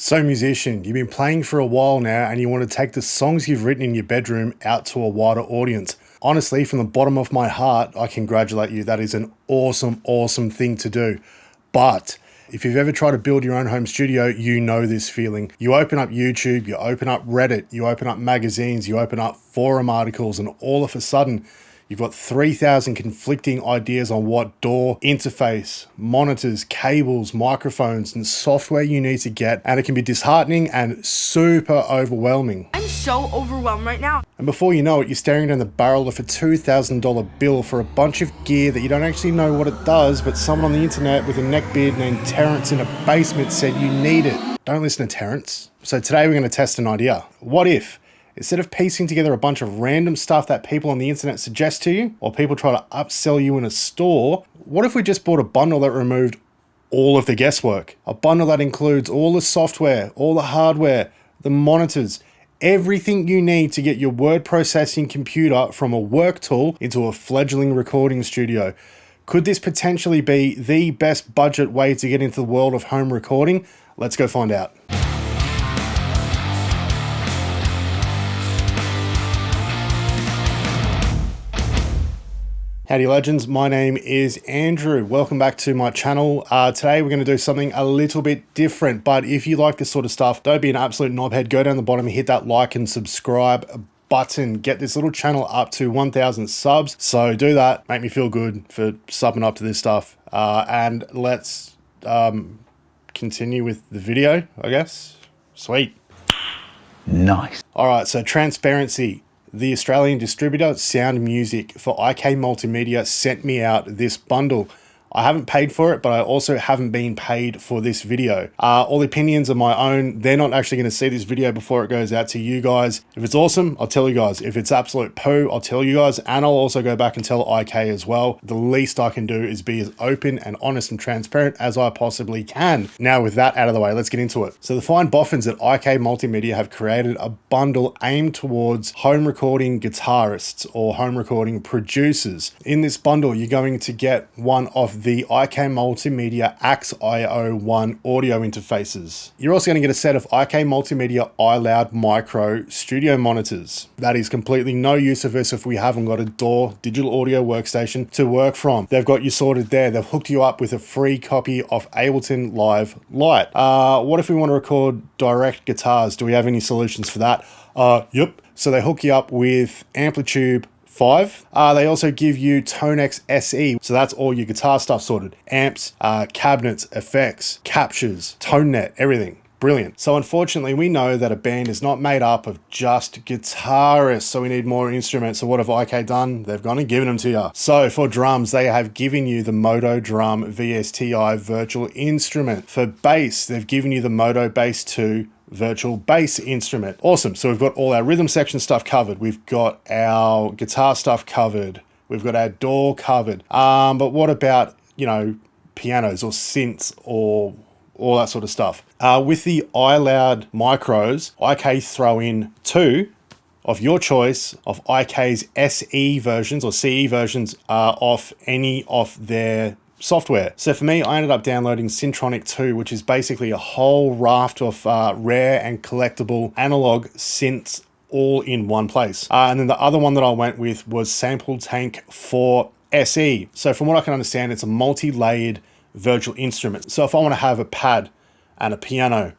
So musician, you've been playing for a while now and you want to take the songs you've written in your bedroom out to a wider audience. Honestly, from the bottom of my heart, I congratulate you. That is an awesome thing to do. But if you've ever tried to build your own home studio, you know this feeling. You open up YouTube, you open up Reddit, you open up magazines, you open up forum articles, and all of a sudden, you've got 3,000 conflicting ideas on what DAW, interface, monitors, cables, microphones, and software you need to get, and it can be disheartening and super overwhelming. I'm so overwhelmed right now. And before you know it, you're staring down the barrel of a $2,000 bill for a bunch of gear that you don't actually know what it does, but someone on the internet with a neckbeard named Terrence in a basement said you need it. Don't listen to Terrence. So today we're going to test an idea. What if, instead of piecing together a bunch of random stuff that people on the internet suggest to you, or people try to upsell you in a store, what if we just bought a bundle that removed all of the guesswork? A bundle that includes all the software, all the hardware, the monitors, everything you need to get your word processing computer from a work tool into a fledgling recording studio. Could this potentially be the best budget way to get into the world of home recording? Let's go find out. Howdy legends, my name is Andrew. Welcome back to my channel. Today we're going to do something a little bit different, but if you like this sort of stuff, don't be an absolute knobhead. Go down the bottom and hit that like and subscribe button. Get this little channel up to 1,000 subs. So do that, make me feel good for subbing up to this stuff. And let's continue with the video, I guess. Sweet. Nice. All right, so transparency. The Australian distributor Sound Music for IK Multimedia sent me out this bundle. I haven't paid for it, but I also haven't been paid for this video. All the opinions are my own. They're not actually going to see this video before it goes out to you guys. If it's awesome, I'll tell you guys. If it's absolute poo, I'll tell you guys, and I'll also go back and tell IK as well. The least I can do is be as open and honest and transparent as I possibly can. Now, with that out of the way, let's get into it. So the fine boffins at IK Multimedia have created a bundle aimed towards home recording guitarists or home recording producers. In this bundle, you're going to get one of the IK Multimedia AXIO1 audio interfaces. You're also going to get a set of IK Multimedia iLoud micro studio monitors. That is completely no use of us if we haven't got a DAW digital audio workstation to work from. They've got you sorted there. They've hooked you up with a free copy of Ableton Live Lite. What if we want to record direct guitars? Do we have any solutions for that? Yep. So they hook you up with Amplitube 5. They also give you Tonex SE, so that's all your guitar stuff sorted. Amps, cabinets, effects, captures, tone net, everything. Brilliant. So unfortunately, we know that a band is not made up of just guitarists, so we need more instruments. So what have IK done? They've gone and given them to you. So for drums, they have given you the Modo Drum VSTI virtual instrument. For bass, they've given you the Modo Bass 2 virtual bass instrument. Awesome. So we've got all our rhythm section stuff covered. We've got our guitar stuff covered. We've got our DAW covered. But what about, you know, pianos or synths or all that sort of stuff? With the iLoud micros, IK throw in two of your choice of IK's SE versions or CE versions of any of their software. So for me, I ended up downloading Syntronik 2, which is basically a whole raft of rare and collectible analog synths all in one place. And then the other one that I went with was Sampletank 4 SE. So from what I can understand, it's a multi-layered virtual instrument. So if I want to have a pad and a piano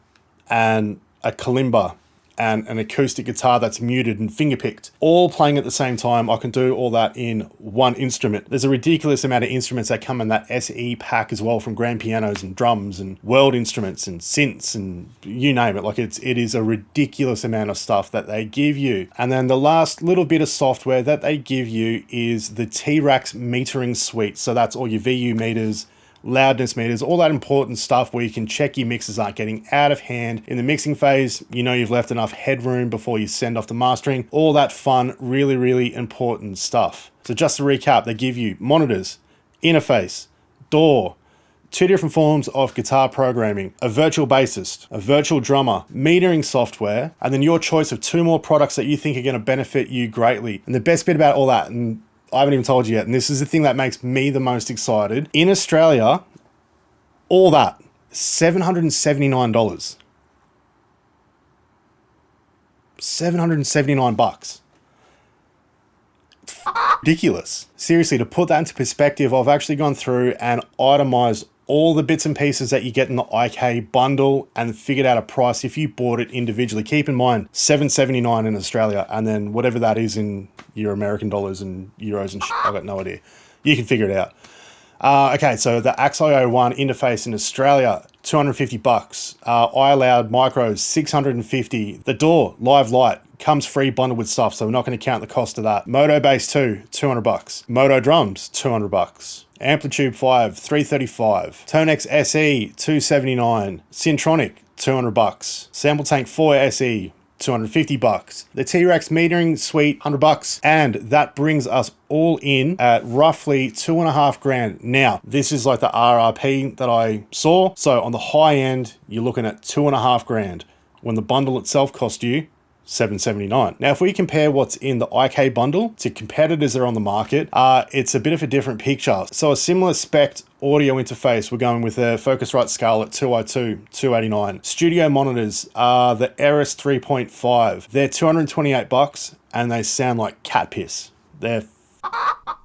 and a kalimba and an acoustic guitar that's muted and fingerpicked, all playing at the same time, I can do all that in one instrument. There's a ridiculous amount of instruments that come in that SE pack as well, from grand pianos and drums and world instruments and synths and you name it. Like it is a ridiculous amount of stuff that they give you. And then the last little bit of software that they give you is the T-Rax metering suite. So that's all your VU meters, loudness meters, all that important stuff where you can check your mixes aren't getting out of hand in the mixing phase. You know you've left enough headroom before you send off the mastering. All that fun, really important stuff. So just to recap, they give you monitors, interface, DAW, two different forms of guitar programming, a virtual bassist, a virtual drummer, metering software, and then your choice of two more products that you think are going to benefit you greatly. And the best bit about all that, and I haven't even told you yet, and this is the thing that makes me the most excited. In Australia, all that, $779. $779. It's ridiculous. Seriously, to put that into perspective, I've actually gone through and itemized all the bits and pieces that you get in the IK bundle and figured out a price if you bought it individually. Keep in mind, $779 in Australia, and then whatever that is in your American dollars and euros and shit, I've got no idea. You can figure it out. Okay, so the AXIO1 interface in Australia, $250. iLoud micros, $650. The DAW live Lite comes free bundled with stuff, so we're not going to count the cost of that. Modo Bass 2, $200. Modo Drums, $200. Amplitube 5, $335. Tonex SE, $279. Syntronik, $200. Sampletank 4 SE, $250. The T-Rex metering suite, $100. And that brings us all in at roughly $2,500. Now, this is like the RRP that I saw. So on the high end, you're looking at $2,500 when the bundle itself cost you $779. Now, if we compare what's in the IK bundle to competitors that are on the market, it's a bit of a different picture. So a similar spec audio interface, we're going with a Focusrite Scarlett 2i2, $289. Studio monitors, the Eris 3.5, they're $228 and they sound like cat piss. They're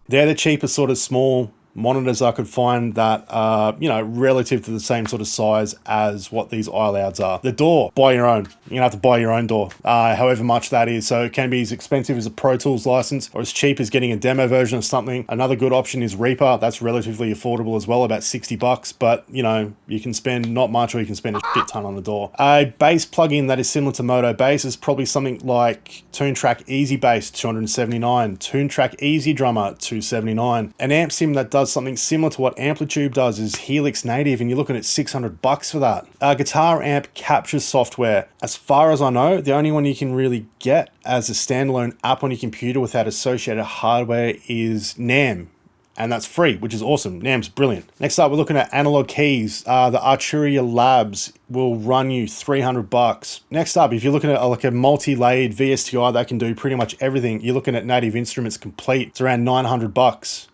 the cheapest sort of small monitors I could find that are, you know, relative to the same sort of size as what these iLouds are. The DAW, buy your own. You're gonna have to buy your own DAW, however much that is. So it can be as expensive as a Pro Tools license or as cheap as getting a demo version of something. Another good option is Reaper. That's relatively affordable as well, about $60, but you know, you can spend not much or you can spend a shit ton on the DAW. A bass plugin that is similar to Modo Bass is probably something like TuneTrack Easy Bass, $279. TuneTrack Easy Drummer, $279. An amp sim that does something similar to what Amplitube does is Helix Native, and you're looking at $600 for that. Guitar amp capture software. As far as I know, the only one you can really get as a standalone app on your computer without associated hardware is NAMM. And that's free, which is awesome. NAMM's brilliant. Next up, we're looking at analog keys. The Arturia Labs will run you $300. Next up, if you're looking at like a multi-layered VSTI that can do pretty much everything, you're looking at Native Instruments Complete. It's around $900.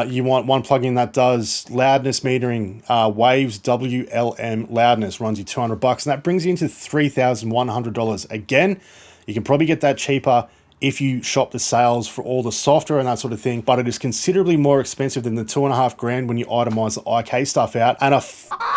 You want one plugin that does loudness metering, Waves WLM loudness, runs you $200, and that brings you into $3,100. Again, you can probably get that cheaper if you shop the sales for all the software and that sort of thing, but it is considerably more expensive than the $2,500 when you itemize the IK stuff out, and a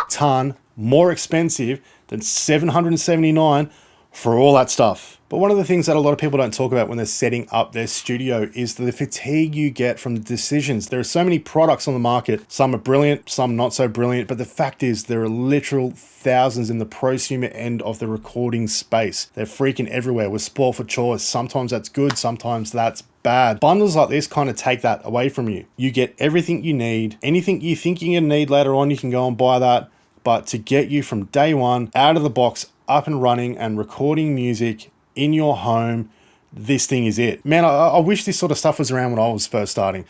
ton more expensive than $779 for all that stuff. But one of the things that a lot of people don't talk about when they're setting up their studio is the fatigue you get from the decisions. There are so many products on the market. Some are brilliant, some not so brilliant, but the fact is there are literal thousands in the prosumer end of the recording space. They're freaking everywhere. We're spoiled for choice. Sometimes that's good, sometimes that's bad. Bundles like this kind of take that away from you. You get everything you need. Anything you think you're gonna need later on, you can go and buy that. But to get you from day one, out of the box, up and running and recording music in your home, this thing is it. Man, I wish this sort of stuff was around when I was first starting.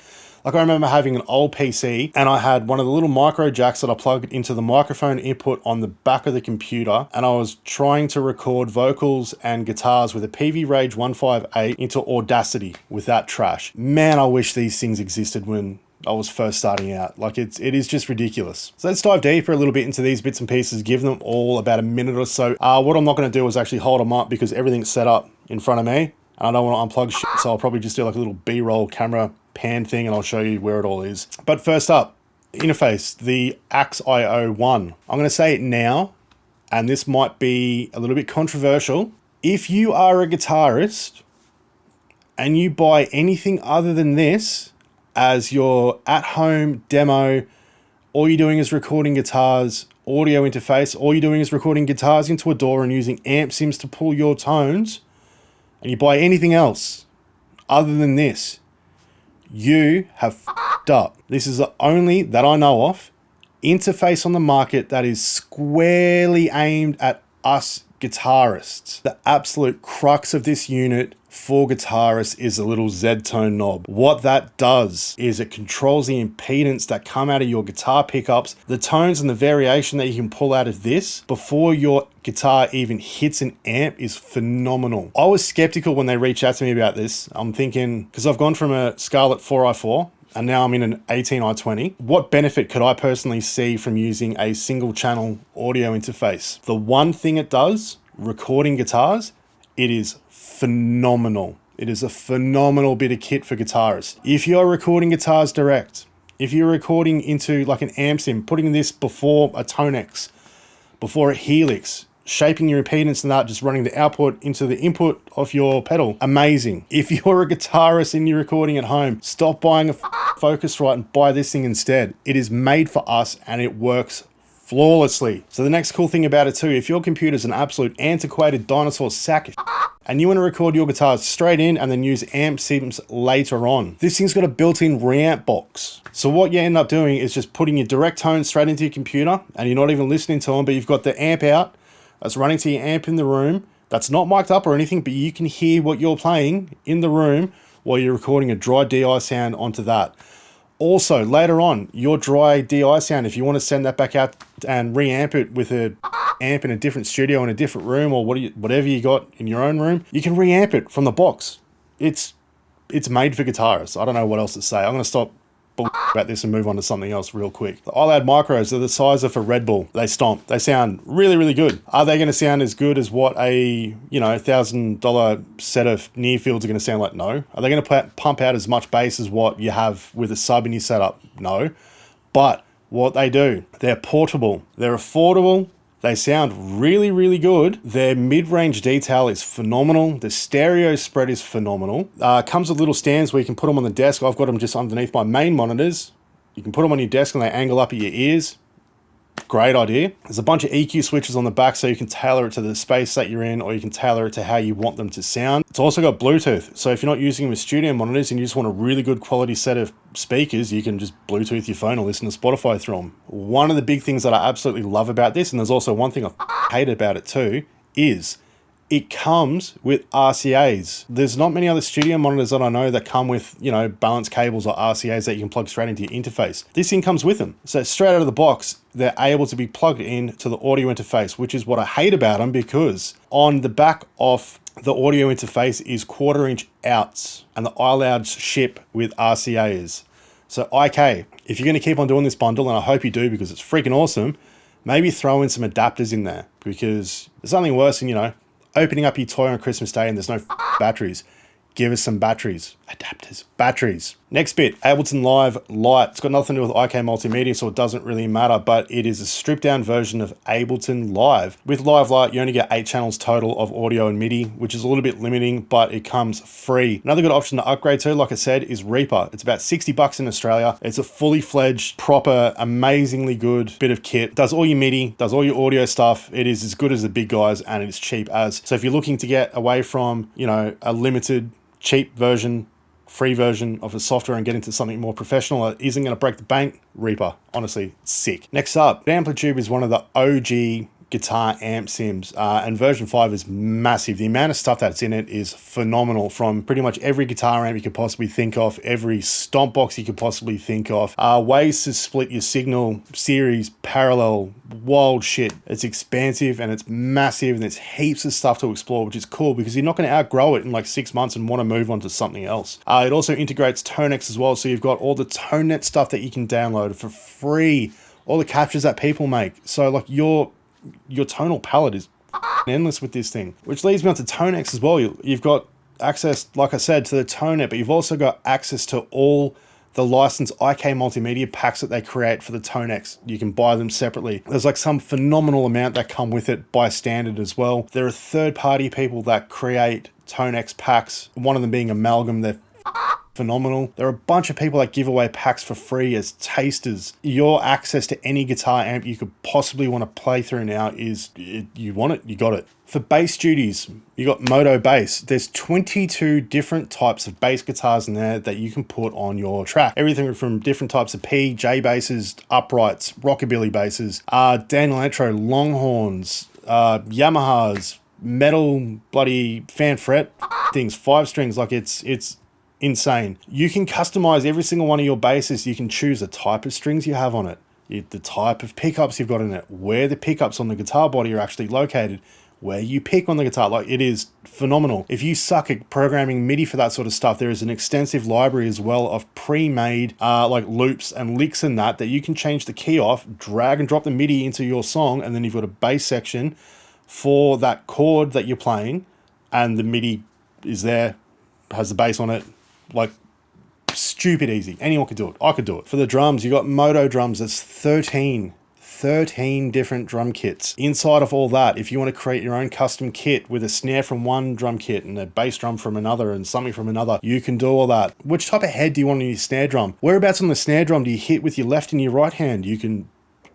Like, I remember having an old PC and I had one of the little micro jacks that I plugged into the microphone input on the back of the computer, and I was trying to record vocals and guitars with a PV Rage 158 into Audacity with that trash. Man, I wish these things existed when I was first starting out. Like, it is just ridiculous. So let's dive deeper a little bit into these bits and pieces, give them all about a minute or so. What I'm not going to do is actually hold them up because everything's set up in front of me and I don't want to unplug shit, so I'll probably just do like a little B-roll camera pan thing and I'll show you where it all is. But first up, interface, the AXIO1. I'm going to say it now, and this might be a little bit controversial. If you are a guitarist and you buy anything other than this as your at-home demo, all you're doing is recording guitars, audio interface, all you're doing is recording guitars into a DAW and using amp sims to pull your tones, and you buy anything else other than this, you have f***ed up. This is the only, that I know of, interface on the market that is squarely aimed at us guitarists. The absolute crux of this unit for guitarists is a little Z-tone knob. What that does is it controls the impedance that come out of your guitar pickups, the tones and the variation that you can pull out of this before your guitar even hits an amp is phenomenal. I was skeptical when they reached out to me about this. I'm thinking, because I've gone from a Scarlett 4i4 and now I'm in an 18i20. What benefit could I personally see from using a single channel audio interface? The one thing it does, recording guitars, it is phenomenal. It is a phenomenal bit of kit for guitarists. If you're recording guitars direct, if you're recording into like an amp sim, putting this before a Tonex, before a Helix, shaping your impedance and that, just running the output into the input of your pedal, amazing. If you're a guitarist and you're recording at home, stop buying a Focusrite and buy this thing instead. It is made for us and it works flawlessly. So the next cool thing about it too, if your computer's an absolute antiquated dinosaur sack of and you want to record your guitars straight in and then use amp sims later on, this thing's got a built-in reamp box. So what you end up doing is just putting your direct tones straight into your computer and you're not even listening to them, but you've got the amp out that's running to your amp in the room that's not mic'd up or anything, but you can hear what you're playing in the room while you're recording a dry DI sound onto that. Also, later on, your dry DI sound, if you want to send that back out and reamp it with a amp in a different studio in a different room or whatever you got in your own room, you can reamp it from the box. It's made for guitarists. I don't know what else to say. I'm going to stop about this and move on to something else real quick. The iLoud micros are the size of a Red Bull. They stomp. They sound really, really good. Are they going to sound as good as what a, $1,000 set of near fields are going to sound like? No. Are they going to pump out as much bass as what you have with a sub in your setup? No. But what they do, they're portable. They're affordable. They sound really, really good. Their mid-range detail is phenomenal. The stereo spread is phenomenal. Comes with little stands where you can put them on the desk. I've got them just underneath my main monitors. You can put them on your desk and they angle up at your ears. Great idea. There's a bunch of EQ switches on the back so you can tailor it to the space that you're in, or you can tailor it to how you want them to sound. It's also got Bluetooth. So if you're not using them with studio monitors and you just want a really good quality set of speakers, you can just Bluetooth your phone or listen to Spotify through them. One of the big things that I absolutely love about this, and there's also one thing I hate about it too, is it comes with RCAs. There's not many other studio monitors that I know that come with, balance cables or RCAs that you can plug straight into your interface. This thing comes with them. So straight out of the box, they're able to be plugged in to the audio interface, which is what I hate about them, because on the back of the audio interface is 1/4-inch outs, and the iLouds ship with RCAs. So IK, if you're going to keep on doing this bundle, and I hope you do because it's freaking awesome, maybe throw in some adapters in there, because there's nothing worse than, opening up your toy on Christmas Day and there's no batteries. Give us some batteries. Adapters. Batteries. Next bit, Ableton Live Lite. It's got nothing to do with IK Multimedia, so it doesn't really matter, but it is a stripped down version of Ableton Live. With Live Lite, you only get 8 channels total of audio and MIDI, which is a little bit limiting, but it comes free. Another good option to upgrade to, like I said, is Reaper. It's about $60 in Australia. It's a fully fledged, proper, amazingly good bit of kit. Does all your MIDI, does all your audio stuff. It is as good as the big guys, and it's cheap as. So if you're looking to get away from, a limited, cheap version, free version of the software and get into something more professional that isn't going to break the bank, Reaper. Honestly, it's sick. Next up, Amplitube is one of the OG guitar amp sims, and version 5 is massive. The amount of stuff that's in it is phenomenal, from pretty much every guitar amp you could possibly think of, every stomp box you could possibly think of, ways to split your signal, series, parallel, wild shit. It's expansive and it's massive, and there's heaps of stuff to explore, which is cool because you're not going to outgrow it in like 6 months and want to move on to something else. It also integrates Tonex as well, so you've got all the ToneNet stuff that you can download for free, all the captures that people make. So like your tonal palette is endless with this thing, which leads me on to Tonex as well. You've got access, like I said, to the ToneNet, but you've also got access to all the licensed IK Multimedia packs that they create for the Tonex. You can buy them separately. There's like some phenomenal amount that come with it by standard as well. There are third-party people that create Tonex packs, one of them being Amalgam. They're phenomenal. There are a bunch of people that give away packs for free as tasters. Your access to any guitar amp you could possibly want to play through now is, you want it, you got it. For bass duties, you got Modo Bass. There's 22 different types of bass guitars in there that you can put on your track. Everything from different types of P, J basses, uprights, rockabilly basses, Dan Electro, Longhorns, Yamahas, metal bloody fan fret things, 5 strings. Like it's insane. You can customize every single one of your basses. You can choose the type of strings you have on it, the type of pickups you've got in it, where the pickups on the guitar body are actually located, where you pick on the guitar. Like, it is phenomenal. If you suck at programming MIDI for that sort of stuff, there is an extensive library as well of pre-made like loops and licks and that you can change the key off, drag and drop the MIDI into your song, and then you've got a bass section for that chord that you're playing, and the MIDI is there, has the bass on it, like stupid easy. Anyone could do it. I could do it. For the drums, you got Modo drums. That's 13 different drum kits. Inside of all that, if you want to create your own custom kit with a snare from one drum kit and a bass drum from another and something from another, you can do all that. Which type of head do you want on your snare drum? Whereabouts on the snare drum do you hit with your left and your right hand? You can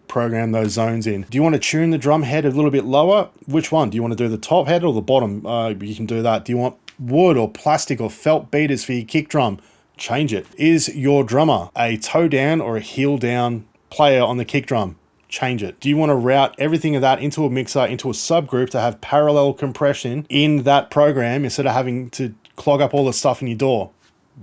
program those zones in. Do you want to tune the drum head a little bit lower? Which one? Do you want to do the top head or the bottom? You can do that. Do you want wood or plastic or felt beaters for your kick drum? Change it. Is your drummer a toe down or a heel down player on the kick drum? Change it. Do you want to route everything of that into a mixer, into a subgroup to have parallel compression in that program instead of having to clog up all the stuff in your DAW?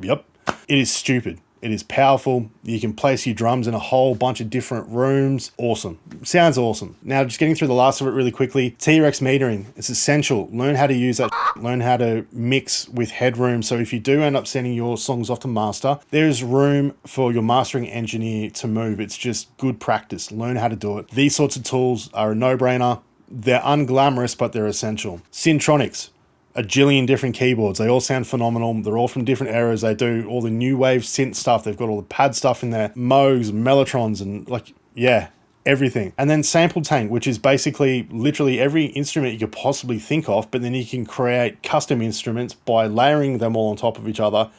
Yep. It is stupid. It is powerful. You can place your drums in a whole bunch of different rooms. Awesome. Sounds awesome. Now, just getting through the last of it really quickly. T-Rex metering. It's essential. Learn how to use that. Learn how to mix with headroom. So if you do end up sending your songs off to master, there's room for your mastering engineer to move. It's just good practice. Learn how to do it. These sorts of tools are a no-brainer. They're unglamorous, but they're essential. Syntroniks. A jillion different keyboards. They all sound phenomenal. They're all from different eras. They do all the new wave synth stuff. They've got all the pad stuff in there, Moogs, Mellotrons, and like, yeah, everything. And then Sampletank, which is basically literally every instrument you could possibly think of, but then you can create custom instruments by layering them all on top of each other,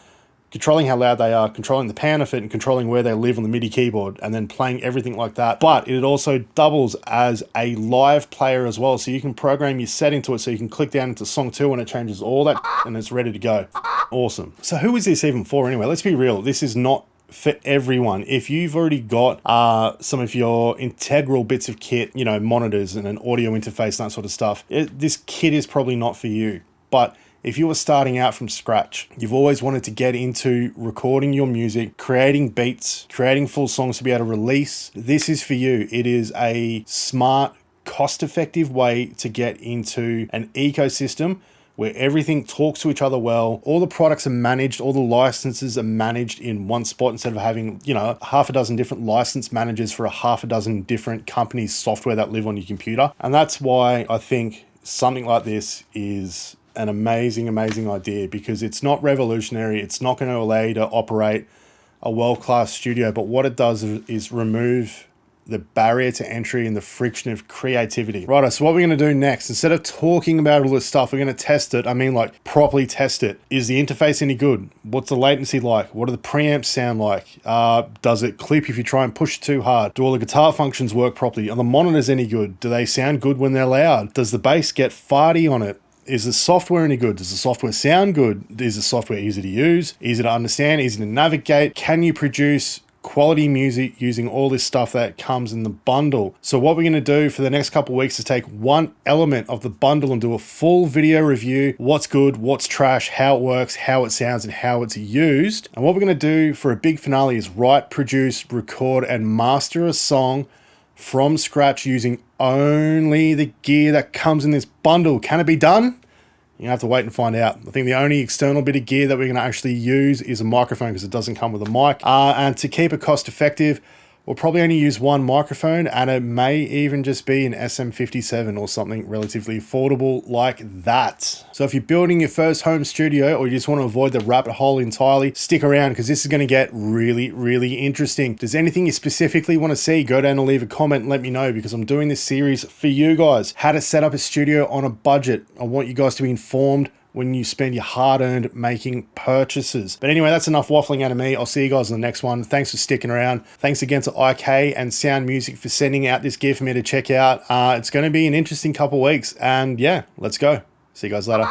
controlling how loud they are, controlling the pan of it, and controlling where they live on the MIDI keyboard, and then playing everything like that. But it also doubles as a live player as well. So you can program your set into it so you can click down into song 2 and it changes all that and it's ready to go. Awesome. So who is this even for anyway? Let's be real. This is not for everyone. If you've already got some of your integral bits of kit, you know, monitors and an audio interface and that sort of stuff, this kit is probably not for you. But if you were starting out from scratch, you've always wanted to get into recording your music, creating beats, creating full songs to be able to release, this is for you. It is a smart, cost-effective way to get into an ecosystem where everything talks to each other well. All the products are managed, all the licenses are managed in one spot instead of having, you know, half a dozen different license managers for a half a dozen different companies' software that live on your computer. And that's why I think something like this is an amazing idea, because it's not revolutionary. It's not going to allow you to operate a world-class studio, but what it does is remove the barrier to entry and the friction of creativity. Righto, so what we're going to do next, instead of talking about all this stuff, we're going to test it. I mean, like, properly test it. Is the interface any good? What's the latency like? What do the preamps sound like? Does it clip if you try and push it too hard? Do all the guitar functions work properly? Are the monitors any good? Do they sound good when they're loud? Does the bass get farty on it? Is the software any good? Does the software sound good? Is the software easy to use? Easy to understand? Easy to navigate? Can you produce quality music using all this stuff that comes in the bundle? So what we're going to do for the next couple of weeks is take one element of the bundle and do a full video review. What's good, what's trash, how it works, how it sounds, and how it's used. And what we're going to do for a big finale is write, produce, record, and master a song from scratch using only the gear that comes in this bundle. Can it be done? You have to wait and find out. I think the only external bit of gear that we're going to actually use is a microphone, because it doesn't come with a mic. And to keep it cost effective, we'll probably only use one microphone, and it may even just be an SM57 or something relatively affordable like that. So if you're building your first home studio, or you just want to avoid the rabbit hole entirely, stick around, because this is going to get really interesting. If there's anything you specifically want to see, go down and leave a comment and let me know, because I'm doing this series for you guys. How to set up a studio on a budget. I want you guys to be informed when you spend your hard-earned making purchases. But anyway, that's enough waffling out of me. I'll see you guys in the next one. Thanks for sticking around. Thanks again to IK and Sound Music for sending out this gear for me to check out. It's going to be an interesting couple of weeks, and yeah, let's go. See you guys later.